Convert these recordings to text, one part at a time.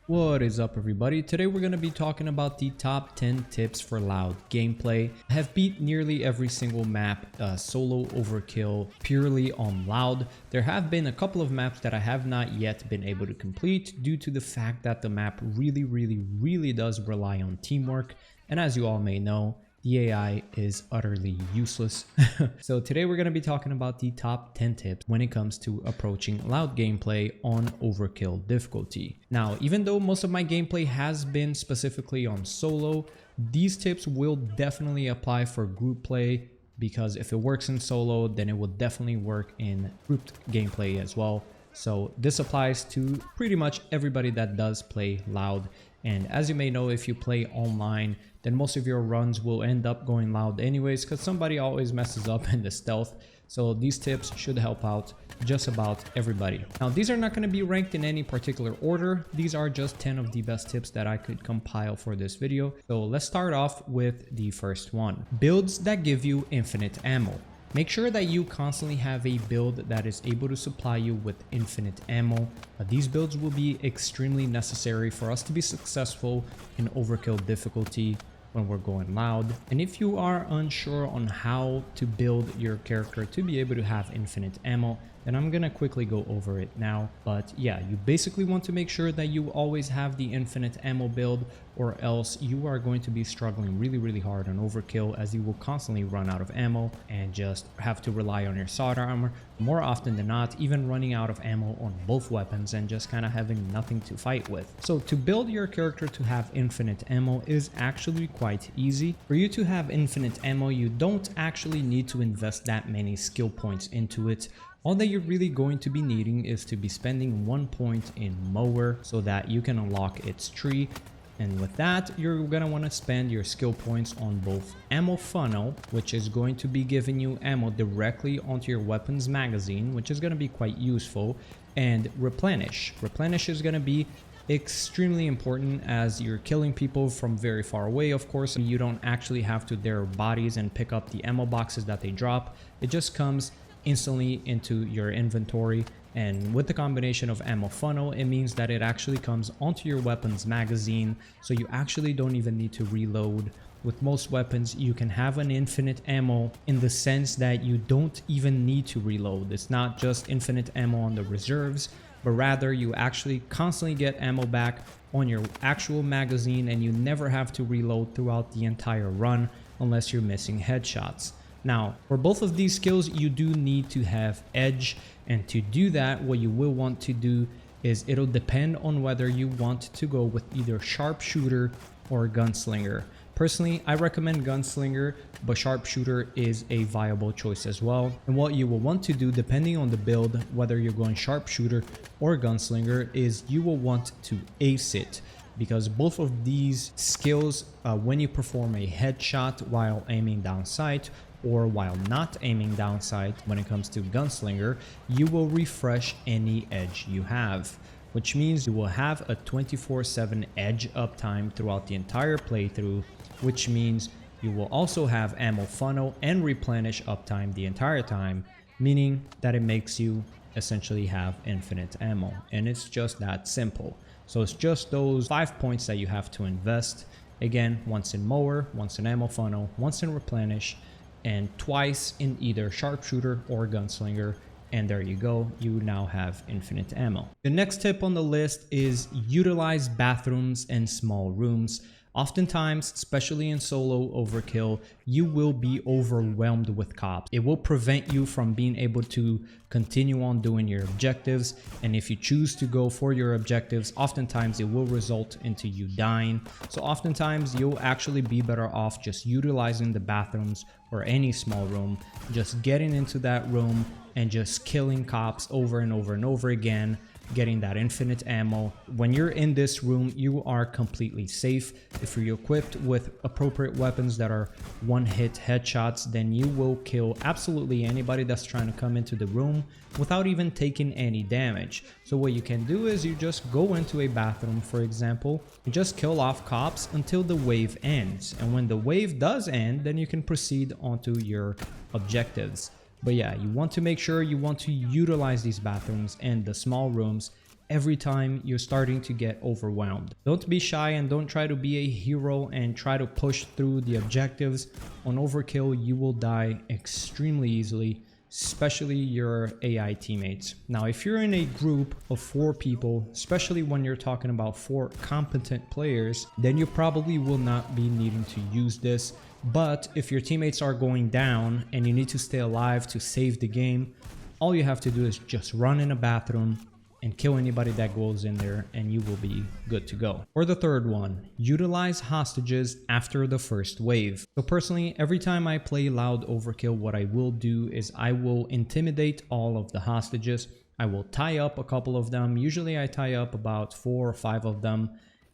What is up, everybody? Today we're going to be talking about the top 10 tips for Loud gameplay. I have beat nearly every single map solo overkill purely on Loud. There have been a couple of maps that I have not yet been able to complete due to the fact that the map really does rely on teamwork, and as you all may know, the AI is utterly useless. So today we're going to be talking about the top 10 tips when it comes to approaching Loud gameplay on overkill difficulty. Now, even though most of my gameplay has been specifically on solo, these tips will definitely apply for group play, because if it works in solo, then it will definitely work in grouped gameplay as well. So this applies to pretty much everybody that does play Loud. And as you may know, if you play online, then most of your runs will end up going Loud anyways, because somebody always messes up in the stealth. So these tips should help out just about everybody. Now, these are not going to be ranked in any particular order. These are just 10 of the best tips that I could compile for this video. So let's start off with the first one. Builds that give you infinite ammo. Make sure that you constantly have a build that is able to supply you with infinite ammo. These builds will be extremely necessary for us to be successful in overkill difficulty when we're going Loud. And if you are unsure on how to build your character to be able to have infinite ammo, then I'm gonna quickly go over it now. But yeah, you basically want to make sure that you always have the infinite ammo build, or else you are going to be struggling really hard on overkill, as you will constantly run out of ammo and just have to rely on your solid armor more often than not, even running out of ammo on both weapons and just kind of having nothing to fight with. So to build your character to have infinite ammo is actually quite easy. For you to have infinite ammo, you don't actually need to invest that many skill points into it. All that you're really going to be needing is to be spending 1 point in Mower so that you can unlock its tree. And with that, you're gonna want to spend your skill points on both Ammo Funnel, which is going to be giving you ammo directly onto your weapon's magazine, which is gonna be quite useful, and Replenish. Replenish is gonna be extremely important as you're killing people from very far away. Of course, you don't actually have to their bodies and pick up the ammo boxes that they drop. It just comes instantly into your inventory, and with the combination of Ammo Funnel, it means that it actually comes onto your weapon's magazine, so you actually don't even need to reload. With most weapons, you can have an infinite ammo in the sense that you don't even need to reload. It's not just infinite ammo on the reserves, but rather you actually constantly get ammo back on your actual magazine, and you never have to reload throughout the entire run unless you're missing headshots. Now, for both of these skills, you do need to have edge, and to do that, what you will want to do is it'll depend on whether you want to go with either sharpshooter or gunslinger. Personally, I recommend gunslinger, but sharpshooter is a viable choice as well. And what you will want to do, depending on the build, whether you're going sharpshooter or gunslinger, is you will want to ace it, because both of these skills, when you perform a headshot while aiming down sight or while not aiming down sight, when it comes to gunslinger, you will refresh any edge you have, which means you will have a 24/7 edge uptime throughout the entire playthrough, which means you will also have Ammo Funnel and Replenish uptime the entire time, meaning that it makes you essentially have infinite ammo. And it's just that simple. So it's just those 5 points that you have to invest. Again, once in Mower, once in Ammo Funnel, once in Replenish, and twice in either sharpshooter or gunslinger, and there you go, you now have infinite ammo. The next tip on the list is utilize bathrooms and small rooms. Oftentimes, especially in solo overkill, you will be overwhelmed with cops. It will prevent you from being able to continue on doing your objectives, and if you choose to go for your objectives, oftentimes it will result into you dying. So oftentimes you'll actually be better off just utilizing the bathrooms or any small room, just getting into that room and just killing cops over and over again, getting that infinite ammo. When you're in this room, you are completely safe. If you're equipped with appropriate weapons that are one-hit headshots, then you will kill absolutely anybody that's trying to come into the room without even taking any damage. So what you can do is you just go into a bathroom, for example, and just kill off cops until the wave ends. And when the wave does end, then you can proceed onto your objectives. But yeah, you want to make sure you want to utilize these bathrooms and the small rooms every time you're starting to get overwhelmed. Don't be shy and don't try to be a hero and try to push through the objectives. On Overkill, you will die extremely easily, especially your AI teammates. Now, if you're in a group of 4 people, especially when you're talking about 4 competent players, then you probably will not be needing to use this. But if your teammates are going down and you need to stay alive to save the game, all you have to do is just run in a bathroom and kill anybody that goes in there and you will be good to go. Or the third one, utilize hostages after the first wave. So personally, every time I play Loud Overkill, what I will do is I will intimidate all of the hostages. I will tie up a couple of them. Usually I tie up about 4 or 5 of them,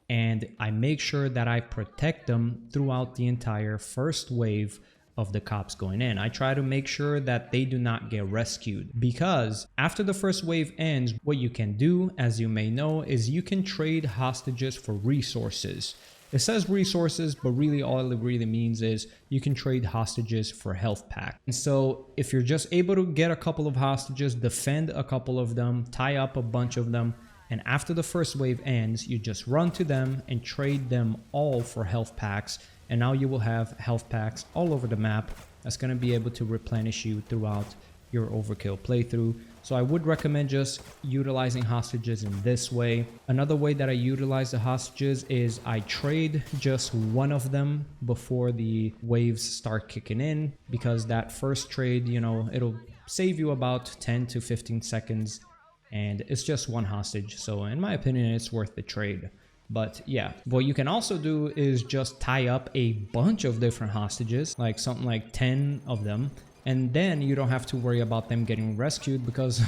and I make sure that I protect them throughout the entire first wave of the cops going in. I try to make sure that they do not get rescued, because after the first wave ends, what you can do, as you may know, is you can trade hostages for resources. It says resources, but really all it really means is you can trade hostages for health pack. And so if you're just able to get a couple of hostages, defend a couple of them, tie up a bunch of them, and after the first wave ends, you just run to them and trade them all for health packs. And now you will have health packs all over the map that's going to be able to replenish you throughout your Overkill playthrough. So I would recommend just utilizing hostages in this way. Another way that I utilize the hostages is I trade just one of them before the waves start kicking in, because that first trade, you know, it'll save you about 10 to 15 seconds and it's just one hostage. So in my opinion, it's worth the trade. But yeah, what you can also do is just tie up a bunch of different hostages, like something like 10 of them, and then you don't have to worry about them getting rescued, because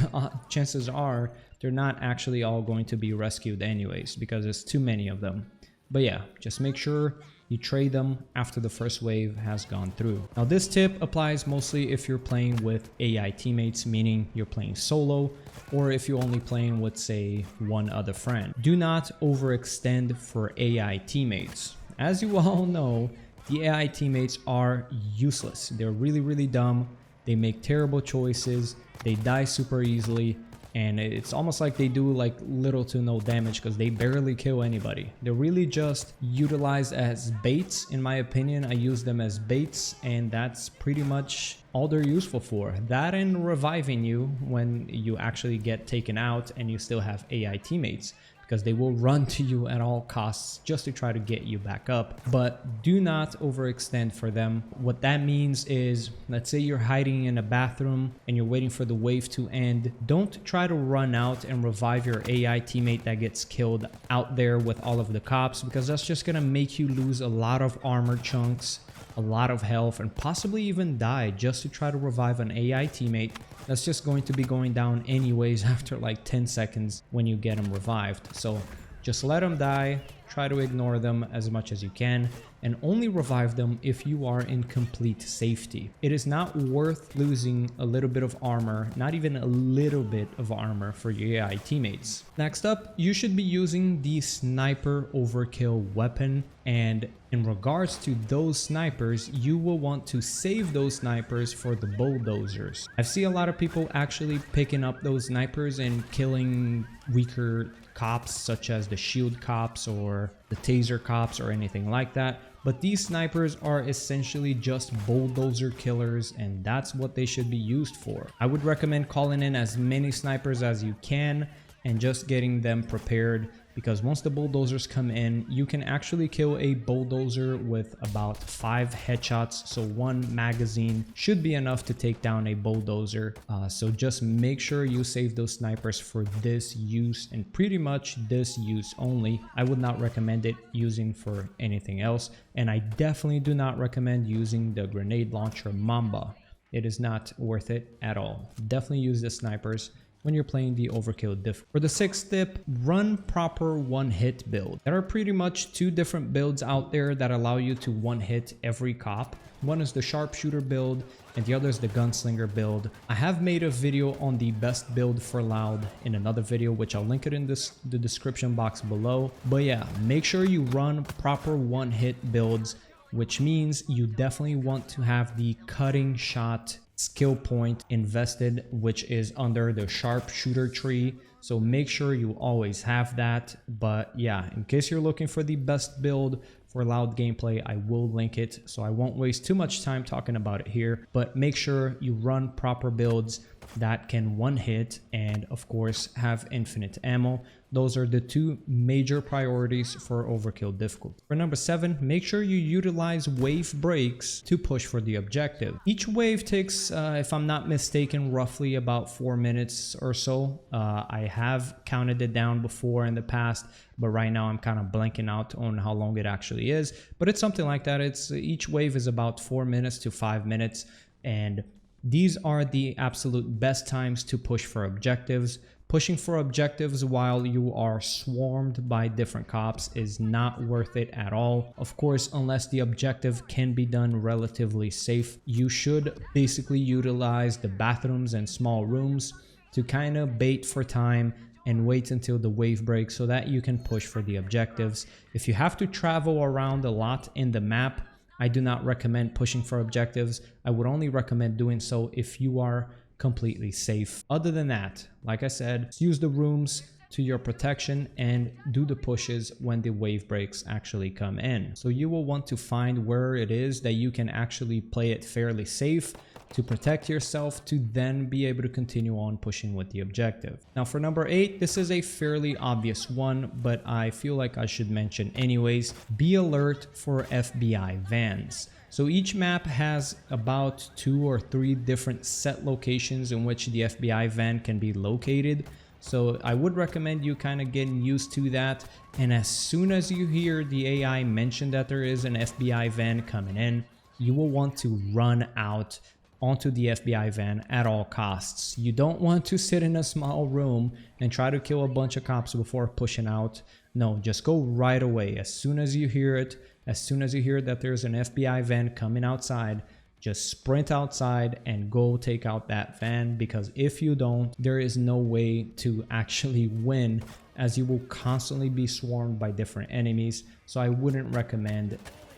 chances are they're not actually all going to be rescued anyways, because there's too many of them. But yeah, just make sure you trade them after the first wave has gone through. Now this tip applies mostly if you're playing with AI teammates, meaning you're playing solo, or if you're only playing with, say, one other friend. Do not overextend for AI teammates. As you all know, the AI teammates are useless. They're really, really dumb. They make terrible choices. They die super easily. And it's almost like they do like little to no damage because they barely kill anybody. They're really just utilized as baits, in my opinion. I use them as baits, and that's pretty much all they're useful for. That and reviving you when you actually get taken out and you still have AI teammates, because they will run to you at all costs just to try to get you back up. But do not overextend for them. What that means is, let's say you're hiding in a bathroom and you're waiting for the wave to end. Don't try to run out and revive your AI teammate that gets killed out there with all of the cops, because that's just gonna make you lose a lot of armor chunks, a lot of health, and possibly even die just to try to revive an AI teammate that's just going to be going down anyways after like 10 seconds when you get them revived. So just let them die, try to ignore them as much as you can, and only revive them if you are in complete safety. It is not worth losing a little bit of armor, not even a little bit of armor, for your AI teammates. Next up, you should be using the sniper overkill weapon, and in regards to those snipers, you will want to save those snipers for the bulldozers. I've seen a lot of people actually picking up those snipers and killing weaker cops, such as the shield cops or the taser cops or anything like that. But these snipers are essentially just bulldozer killers, and that's what they should be used for. I would recommend calling in as many snipers as you can and just getting them prepared, because once the bulldozers come in, you can actually kill a bulldozer with about 5 headshots. So 1 magazine should be enough to take down a bulldozer. So just make sure you save those snipers for this use, and pretty much this use only. I would not recommend it using for anything else. And I definitely do not recommend using the grenade launcher Mamba. It is not worth it at all. Definitely use the snipers when you're playing the overkill diff. For the 6th tip, run proper one-hit build. There are pretty much 2 different builds out there that allow you to one-hit every cop. One is the sharpshooter build and the other is the gunslinger build. I have made a video on the best build for Loud in another video, which I'll link it in the description box below. But yeah, make sure you run proper one-hit builds, which means you definitely want to have the cutting shot skill point invested, which is under the sharpshooter tree. So make sure you always have that. But yeah, in case you're looking for the best build for Loud gameplay, I will link it, so I won't waste too much time talking about it here. But make sure you run proper builds that can one hit and of course have infinite ammo. Those are the two major priorities for overkill difficulty. For number 7, make sure you utilize wave breaks to push for the objective. Each wave takes, if I'm not mistaken, roughly about 4 minutes or so. I have counted it down before in the past, but right now I'm kind of blanking out on how long it actually is. But it's something like that. It's each wave is about 4 minutes to 5 minutes, and these are the absolute best times to push for objectives. Pushing for objectives while you are swarmed by different cops is not worth it at all. Of course, unless the objective can be done relatively safe, you should basically utilize the bathrooms and small rooms to kind of bait for time and wait until the wave breaks so that you can push for the objectives. If you have to travel around a lot in the map, I do not recommend pushing for objectives. I would only recommend doing so if you are completely safe. Other than that, like I said, use the rooms to your protection and do the pushes when the wave breaks actually come in. So you will want to find where it is that you can actually play it fairly safe to protect yourself, to then be able to continue on pushing with the objective. Now for number 8, this is a fairly obvious one, but I feel like I should mention anyways. Be alert for FBI vans. So each map has about 2 or 3 different set locations in which the FBI van can be located. So I would recommend you kind of getting used to that. And as soon as you hear the AI mention that there is an FBI van coming in, you will want to run out onto the FBI van at all costs. You don't want to sit in a small room and try to kill a bunch of cops before pushing out. No, just go right away. As soon as you hear it, as soon as you hear that there's an FBI van coming outside, just sprint outside and go take out that van, because if you don't, there is no way to actually win, as you will constantly be swarmed by different enemies. So I wouldn't recommend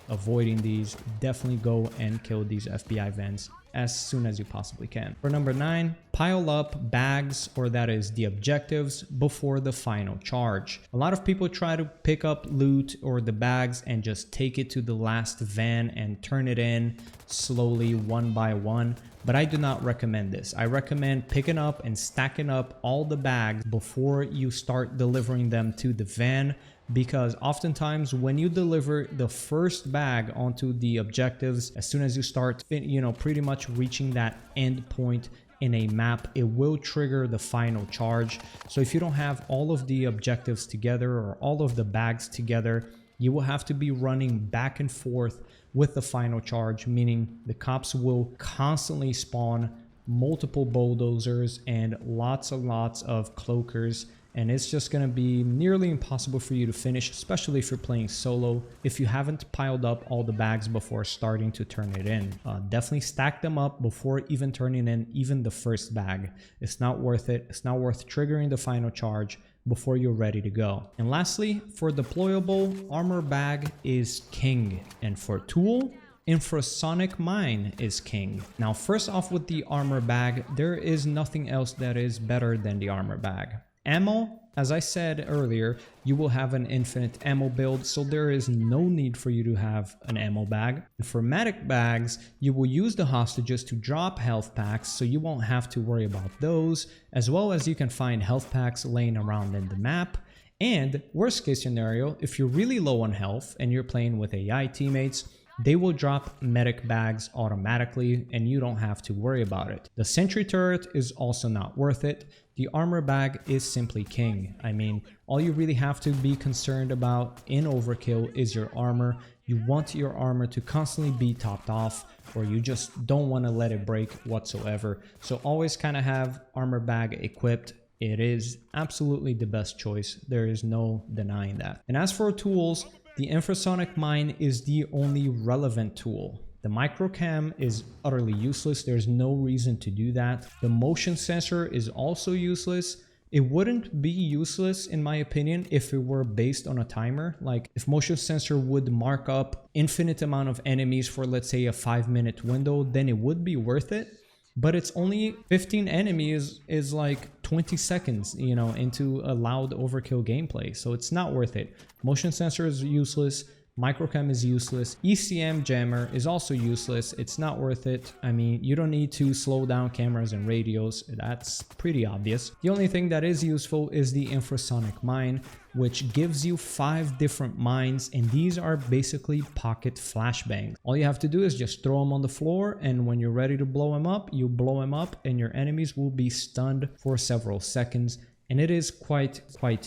avoiding these. Definitely go and kill these FBI vans as soon as you possibly can. For number 9, pile up bags, or that is the objectives, before the final charge. A lot of people try to pick up loot or the bags and just take it to the last van and turn it in slowly one by one. But I do not recommend this. I recommend picking up and stacking up all the bags before you start delivering them to the van, because oftentimes when you deliver the first bag onto the objectives, as soon as you start, pretty much reaching that end point in a map, it will trigger the final charge. So if you don't have all of the objectives together or all of the bags together, you will have to be running back and forth with the final charge, meaning the cops will constantly spawn multiple bulldozers and lots and lots of cloakers, and it's just going to be nearly impossible for you to finish, especially if you're playing solo, if you haven't piled up all the bags before starting to turn it in. Definitely stack them up before even turning in even the first bag. It's not worth it. It's not worth triggering the final charge before you're ready to go. And lastly, for deployable, armor bag is king, and for tool, infrasonic mine is king. Now first off, with the armor bag, there is nothing else that is better than the armor bag. Ammo, as I said earlier, you will have an infinite ammo build, so there is no need for you to have an ammo bag. For medic bags, you will use the hostages to drop health packs, so you won't have to worry about those, as well as you can find health packs laying around in the map. And worst case scenario, if you're really low on health and you're playing with AI teammates, they will drop medic bags automatically and you don't have to worry about it. The sentry turret is also not worth it. The armor bag is simply king. I mean, all you really have to be concerned about in Overkill is your armor. You want your armor to constantly be topped off, or you just don't want to let it break whatsoever. So always kind of have armor bag equipped. It is absolutely the best choice. There is no denying that. And as for tools, the infrasonic mine is the only relevant tool. The microcam is utterly useless. There's no reason to do that. The motion sensor is also useless. It wouldn't be useless, in my opinion, if it were based on a timer. Like if motion sensor would mark up infinite amount of enemies for, let's say, a 5-minute window, then it would be worth it. But it's only 15 enemies is like 20 seconds, you know, into a Loud Overkill gameplay. So it's not worth it. Motion sensor is useless. Microcam is useless. ECM jammer is also useless. It's not worth it. I mean, you don't need to slow down cameras and radios. That's pretty obvious. The only thing that is useful is the infrasonic mine, which gives you 5 different mines, and these are basically pocket flashbangs. All you have to do is just throw them on the floor, and when you're ready to blow them up, you blow them up and your enemies will be stunned for several seconds, and it is quite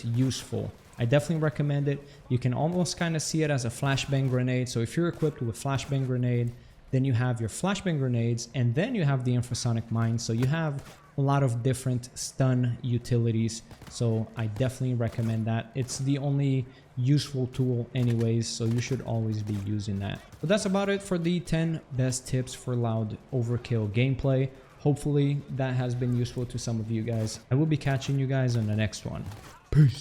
useful. I definitely recommend it. You can almost kind of see it as a flashbang grenade. So if you're equipped with a flashbang grenade, then you have your flashbang grenades, and then you have the infrasonic mine. So you have a lot of different stun utilities. So I definitely recommend that. It's the only useful tool anyways, so you should always be using that. But that's about it for the 10 best tips for Loud Overkill gameplay. Hopefully that has been useful to some of you guys. I will be catching you guys on the next one. Peace.